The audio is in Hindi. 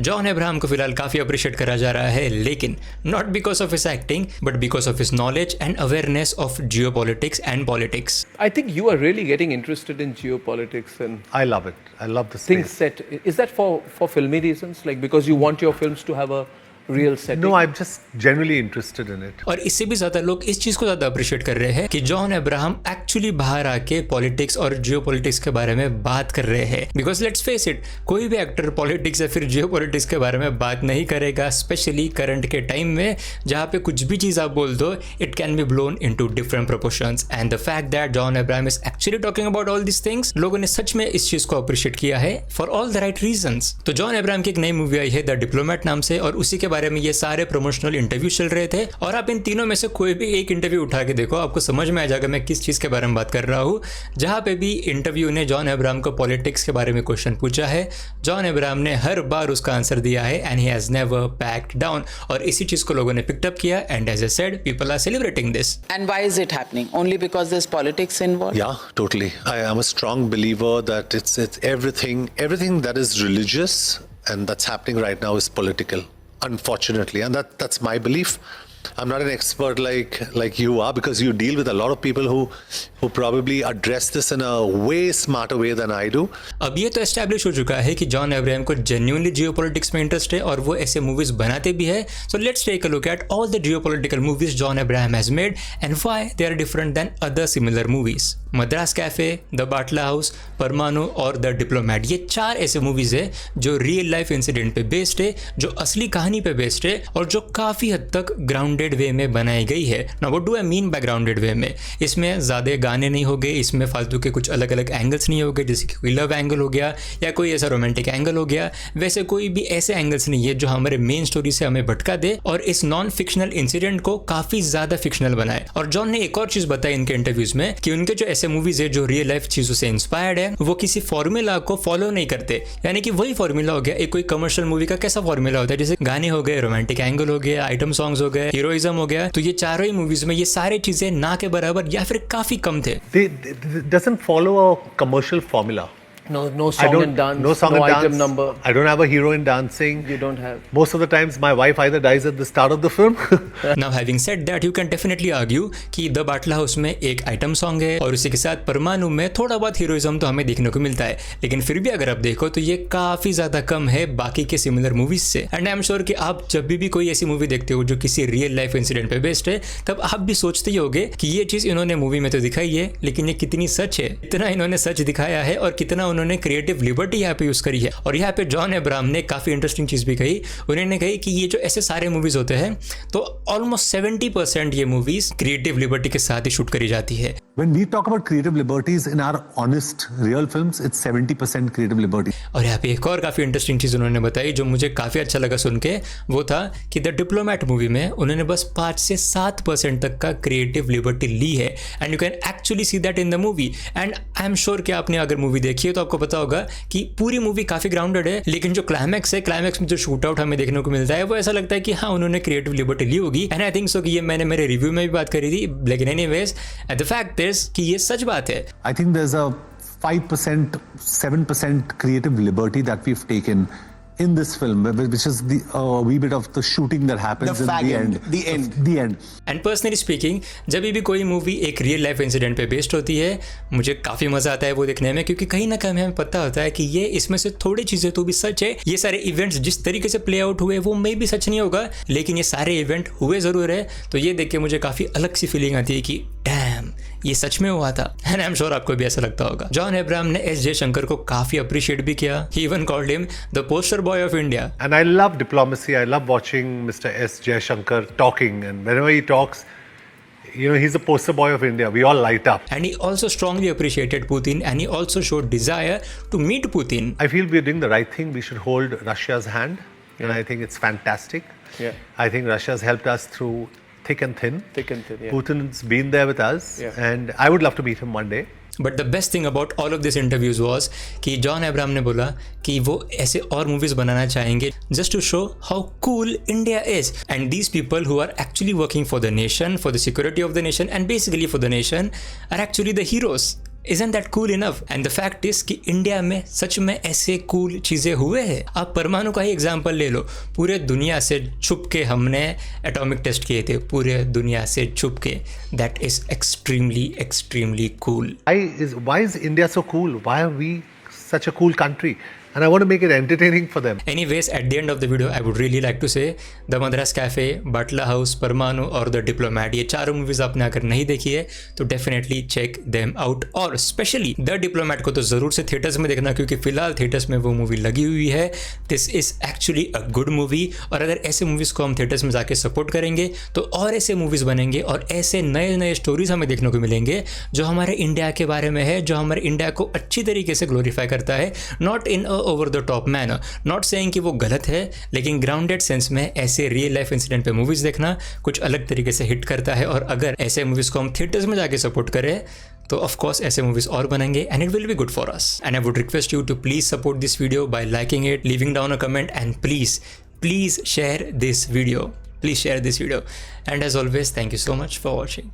जॉन अब्राहम को फिलहाल काफी अप्रिशिएट करा जा रहा है, लेकिन not because of his acting but because of his knowledge and awareness of geopolitics and politics. I think you are really getting interested in geopolitics and I love it. I love the things space. set. Is that for filmy reasons? Like because you want your films to have a real setting? No, I'm just generally interested in it. और इससे भी ज्यादा लोग इस चीज को ज्यादा अप्रिशिएट कर रहे हैं कि जॉन अब्राहम एक्चुअली बाहर आके पॉलिटिक्स और जियोपॉलिटिक्स के बारे में बात कर रहे हैं. बिकॉज लेट्स फेस इट, कोई भी एक्टर पॉलिटिक्स या फिर जियोपॉलिटिक्स के बारे में बात नहीं करेगा, स्पेशली करंट के टाइम में जहाँ पे कुछ भी चीज आप बोल दो it can be blown into different proportions. And the fact that John Abraham is actually talking about all this things, लोगों ने सच में इस चीज को अप्रिशिएट किया है for all the right reasons. तो जॉन अब्राहम की एक नई मूवी आई है द डिप्लोमेट नाम से, और उसी के बारे में ये सारे प्रमोशनल इंटरव्यू चल रहे थे. और आप इन तीनों में से कोई भी एक इंटरव्यू उठा के देखो, आपको समझ में आ जाएगा मैं किस चीज के बारे में बात कर रहा हूँ. जहां पे भी इंटरव्यू ने जॉन अब्राहम को पॉलिटिक्स के बारे में क्वेश्चन पूछा है, जॉन अब्राहम ने हर बार उसका आंसर दिया है and he has never backed down. और इसी चीज को लोगों ने पिकअप किया and as I said people are celebrating this. And why is it happening? Only because there's politics involved? Yeah, totally. I am a strong believer that it's everything that is religious and that's happening right now is political, unfortunately, and that's my belief. I'm not an expert like you are, because you deal with a lot of people who probably address this in a way smarter way than I do. अब ये तो एस्टैब्लिश हो चुका है कि जॉन अब्राहम को जेन्युइनली जियोपॉलिटिक्स में इंटरेस्ट है और वो ऐसे मूवीज बनाते भी है. So let's take a look at all the geopolitical movies John Abraham has made and why they are different than other similar movies. Madras cafe, the Batla house, Parmanu और द डिप्लोमेट, ये 4 ऐसे मूवीज है जो रियल लाइफ इंसिडेंट पे बेस्ड है, जो असली कहानी पे बेस्ड है और जो काफी हद तक ग्राउंडेड वे में बनाई गई है. Now what do I mean by grounded way में? इसमें ज्यादा गाने नहीं हो गए, इसमें फालतू के कुछ अलग अलग एंगल्स नहीं हो गए, जैसे कि कोई लव एंगल हो गया या कोई ऐसा रोमांटिक एंगल हो गया. वैसे कोई भी ऐसे एंगल्स नहीं है जो हमारे मेन स्टोरी से हमें भटका दे और इस नॉन फिक्शनल इंसिडेंट को काफी ज्यादा फिक्शनल बनाए. और जॉन ने एक और चीज बताई इनके इंटरव्यूज में कि उनके जो ऐसे मूवीज है जो रियल लाइफ चीजों से इंस्पायर्ड है, वो किसी फॉर्मूला को फॉलो नहीं करते. यानी कि वही फॉर्मूला हो गया, एक कोई कमर्शियल मूवी का कैसा फॉर्मूला होता है, जैसे गाने हो गए, रोमांटिक एंगल हो गया, आइटम सॉन्ग्स हो गए, हीरोइज्म हो गया. तो ये चारों ही मूवीज में ये सारी चीजें ना के बराबर या फिर काफी कम थे. They doesn't follow a commercial formula. no I song don't, and dance, no song and item dance. number. I don't have a heroine dancing. You don't have. Most of the times, my wife either dies at the start of the film. Now having said that, you can definitely argue कि द बाटला हाउस में एक आइटम सॉन्ग है और उसी के साथ परमाणु में थोड़ा बहुत हीरोइज्म तो हमें देखने को मिलता है, लेकिन फिर भी अगर आप देखो तो ये काफी ज्यादा कम है बाकी के सिमिलर मूवीज से. एंड आई एम श्योर कि आप जब भी कोई ऐसी मूवी देखते हो जो किसी रियल लाइफ इंसिडेंट पे बेस्ड है, तब आप भी सोचते ही होगे कि ये चीज इन्होंने मूवी में तो दिखाई है, लेकिन ये कितनी सच है, कितना इन्होंने सच दिखाया है और कितना उन्होंने क्रिएटिव लिबर्टी यहाँ पे यूज करी है. और यहाँ पे जॉन अब्राहम ने काफी इंटरेस्टिंग चीज भी कही. उन्होंने कही कि ये जो ऐसे सारे मूवीज होते हैं तो ऑलमोस्ट 70% ये मूवीज क्रिएटिव लिबर्टी के साथ ही शूट करी जाती है. When we talk about creative liberties in our honest real films, it's 70% creative liberty. और यहाँ पे एक और काफी इंटरेस्टिंग चीज उन्होंने बताई जो मुझे काफी अच्छा लगा सुन के, वो था कि द डिप्लोमेट मूवी में उन्होंने बस 5 से 7% तक का क्रिएटिव लिबर्टी ली है. And you can actually see that in the movie. And I am sure कि आपने अगर मूवी देखी है तो आपको पता होगा कि पूरी मूवी काफी ग्राउंडेड है, लेकिन जो क्लाइमैक्स है, क्लाइमैक्स में जो शूट आउट हमें देखने को मिलता है वो ऐसा लगता है कि हाँ उन्होंने क्रिएटिव लिबर्टी ली होगी. एंड आई थिंक सो कि ये मैंने मेरे रिव्यू में भी बात करी थी, लेकिन एनीवेज द फैक्ट इज कि ये सच बात है. I think there's a 5%, 7% creative liberty that we've taken in this film, which is the wee bit of the shooting that happens in the end. The end. And personally speaking, जब भी कोई मूवी एक रियल लाइफ इंसिडेंट पे बेस्ड होती है, मुझे काफ़ी मज़ा आता है वो देखने में, क्योंकि कहीं ना कहीं हमें पता होता है कि ये इसमें से थोड़ी चीज़ें तो भी सच है. ये सारे इवेंट्स जिस तरीके से प्ले आउट हुए वो मे भी सच नहीं होगा, लेकिन ये सारे इवेंट हुए ज़रूर है. तो ये देख के मुझे काफ़ी अलग सी फीलिंग आती है कि डैम ये सच में हुआ था. एंड आई एम श्योर आपको भी ऐसा लगता होगा. जॉन अब्राहम ने एस जयशंकर को काफ़ी अप्रिशिएट भी किया. He even called him the poster boy of India. And I love diplomacy. I love watching Mr. S. Jayashankar talking, and whenever he talks, you know, he's the poster boy of India. We all light up. And he also strongly appreciated Putin, and he also showed desire to meet Putin. I feel we're doing the right thing. We should hold Russia's hand, and I think it's fantastic. Yeah. I think Russia's helped us through thick and thin. Thick and thin, yeah. Putin's been there with us, Yeah. and I would love to meet him one day. But the best thing about all of this interviews was कि जॉन अब्राहम ने बोला कि वो ऐसे और मूवीज बनाना चाहेंगे just to show how cool India is. And these people who are actually working for the nation, for the security of the nation and basically for the nation are actually the heroes. Isn't that cool enough? And the fact is कि इंडिया में सच में ऐसे कूल चीज़ें हुए हैं. आप परमाणु का ही एग्जाम्पल ले लो. पूरे दुनिया से छुप के हमने एटॉमिक टेस्ट किए थे, पूरे दुनिया से छुप के. That is extremely cool. Why is India so cool? Why are we such a cool country? And I want to make it entertaining for them. Anyways, at the end of the video, I would really like to say The Madras Cafe, Batla House, परमाणु और The Diplomat, ये चारों मूवीज आपने अगर नहीं देखी है तो डेफिनेटली चेक देम आउट. और स्पेशली The Diplomat को तो ज़रूर से थिएटर्स में देखना, क्योंकि फिलहाल थिएटर्स में वो मूवी लगी हुई है. This is actually a good movie. और अगर ऐसे मूवीज़ को हम थिएटर्स में जाके सपोर्ट करेंगे तो और ऐसे मूवीज़ बनेंगे और ऐसे नए नए स्टोरीज हमें देखने को मिलेंगे जो हमारे इंडिया के बारे में है, जो हमारे इंडिया को अच्छी तरीके से ग्लोरीफाई करता है. Not in over the top manner, not saying कि वो गलत है, लेकिन ग्राउंडेड सेंस में ऐसे रियल लाइफ इंसिडेंट पे मूवीज देखना कुछ अलग तरीके से हिट करता है. और अगर ऐसे मूवीज को हम थिएटर्स में जाके सपोर्ट करें तो ऑफ कोर्स ऐसे मूवीज और बनेंगे and it will be good for us. And I would request you to please support this video by liking it, leaving down a comment and please share this video. Please share this video. And as always, thank you so much for watching.